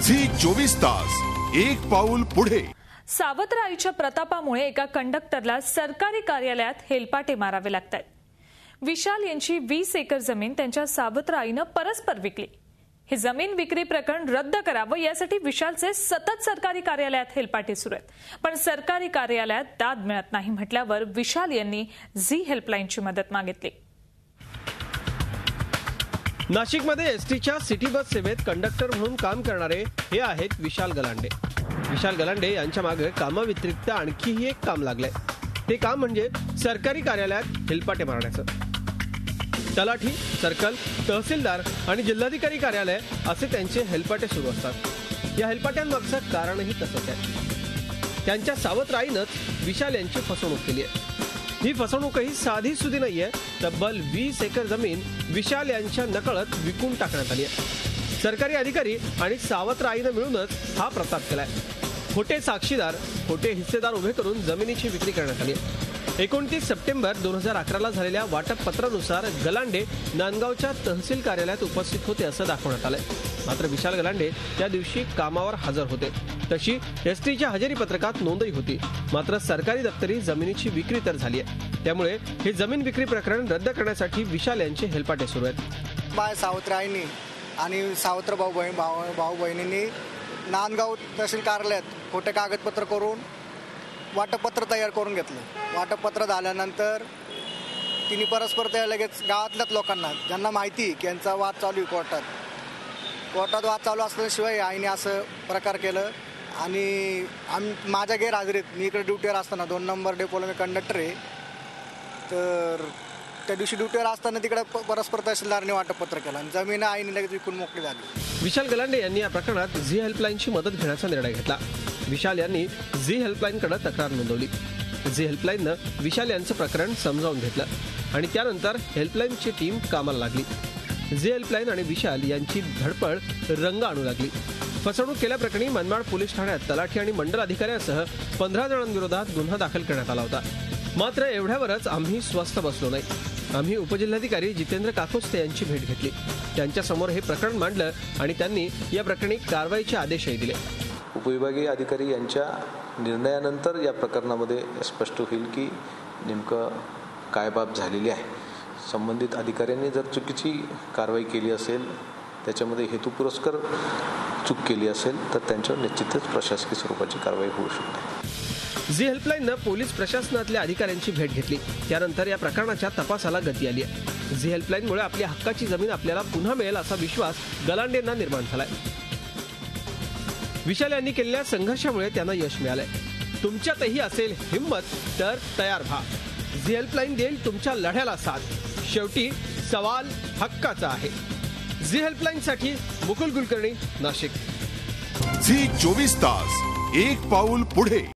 Zee 24 तास एक पाऊल पुढे। सावत्र प्रतापामुळे एका कंडक्टरला सरकारी कार्यालयात हेलपाटे मारावे लागतात। विशाल यांची 20 एकर जमीन त्यांच्या सावत्र आईने परस्पर विकली। हे जमीन विक्री प्रकरण रद्द करावे यासाठी विशालचे सतत सरकारी कार्यालयात हेलपाटे सुरू आहेत। पण सरकारी कार्यालयात दाद मिळत नाही म्हटल्यावर विशाल यांनी झी हेल्पलाईनची मदत मागितली। नाशिकमध्ये एसटीच्या सिटी बस सेवेत कंडक्टर म्हणून काम करणारे हे आहेत विशाल गलांडे। विशाल गलांडे यांच्या मागे कामाव्यतिरिक्त आणखीही एक काम लागलंय। ते काम म्हणजे सरकारी कार्यालयात हेलपाटे मारण्याचं। तलाठी, सर्कल, तहसीलदार आणि जिल्हाधिकारी कार्यालय असे त्यांचे हेलपाटे सुरू असतात। या हेलपाट्यांमागचं कारणही तसंच आहे। त्यांच्या सावत्र आईनंच विशाल यांची फसवणूक केली आहे। ही फसवणूकही साधी सुधी नाहीये। तब्बल 20 एकर जमीन विशाल यांच्या नकळत विकून टाकण्यात आली आहे। सरकारी अधिकारी आणि सावत्र आईने मिळूनच हा प्रताप केलाय। खोटे साक्षीदार, खोटे हिस्सेदार उभे करून जमिनीची विक्री करण्यात आली आहे। 29 सप्टेंबर 2011 झालेल्या वाटप पत्रानुसार गलांडे नांदगावच्या तहसील कार्यालयात उपस्थित होते असं दाखवण्यात आलंय। मात्र विशाल गलांडे त्या दिवशी कामावर हजर होते। तशी एसटीच्या हजेरी पत्रकात नोंदही होती। मात्र सरकारी दप्तरी जमिनीची विक्री तर झाली आहे। त्यामुळे हे जमीन विक्री प्रकरण रद्द करण्यासाठी विशाल यांचे हेलपाटे सुरू आहेत। माझ्या सावत्र आईनी आणि सावत्र भाऊ बहिणींनी नांदगाव तहसील कार्यालयात खोटे कागदपत्र करून वाटपपत्र तयार करून घेतलं। वाटपपत्र झाल्यानंतर तिने परस्पर त्या लगेच गावातल्याच लोकांना ज्यांना माहिती की यांचा वाद चालू आहे कोर्टात वाद चालू असल्याशिवाय आईने असं प्रकार केलं। आणि माझ्या गैरहजेरीत मी इकडे ड्युटीवर असताना 2 नंबर डेपोला मी कंडक्टर आहे, तर त्या दिवशी ड्युटीवर असताना तिकडे परस्पर तहसीलदारने वाटपपत्र केलं आणि जमीन आईने लगेच विकून मोकळी झाली। विशाल गलांडे यांनी या प्रकरणात झी हेल्पलाईनची मदत घेण्याचा निर्णय घेतला। विशाल यांनी झी हेल्पलाईनकडे तक्रार नोंदवली। झी हेल्पलाईननं विशाल यांचं प्रकरण समजावून घेतलं आणि त्यानंतर हेल्पलाईनची टीम कामाला लागली। झी हेल्पलाईन आणि विशाल यांची धडपड रंग आणू लागली। फसवणूक केल्याप्रकरणी मनमाड पोलीस ठाण्यात तलाठी आणि मंडल अधिकाऱ्यांसह 15 जणांविरोधात गुन्हा दाखल करण्यात आला होता। मात्र एवढ्यावरच आम्ही स्वस्थ बसलो नाही। आम्ही उपजिल्हाधिकारी जितेंद्र काकोस्ते यांची भेट घेतली। त्यांच्यासमोर हे प्रकरण मांडलं आणि त्यांनी या प्रकरणी कारवाईचे आदेशही दिले। उपविभागीय अधिकारी यांच्या निर्णयानंतर या प्रकरणामध्ये स्पष्ट होईल की नेमकं काय बाब झालेली आहे। संबंधित अधिकाऱ्यांनी जर चुकीची कारवाई केली असेल, त्याच्यामध्ये हेतुपुरस्सर चूक केली असेल तर त्यांच्यावर निश्चितच प्रशासकीय स्वरूपाची कारवाई होऊ शकते। झी हेल्पलाईननं पोलीस प्रशासनातल्या अधिकाऱ्यांची भेट घेतली। त्यानंतर या प्रकरणाच्या तपासाला गती आली आहे। झी हेल्पलाईनमुळे आपल्या हक्काची जमीन आपल्याला पुन्हा मिळेल असा विश्वास गलांडेंना निर्माण झालाय। विशाल यांनी केलेल्या संघर्षामुळे त्यांना यश मिळालंय। तुमच्यातही असेल हिम्मत तर तयार व्हा। झी हेल्पलाईन देईल तुमच्या लढ्याला साथ। शेवटी सवाल हक्काचा आहे। झी हेल्पलाईनसाठी मुकुल कुलकर्णी, नाशिक। झी 24 तास एक पाऊल पुढे।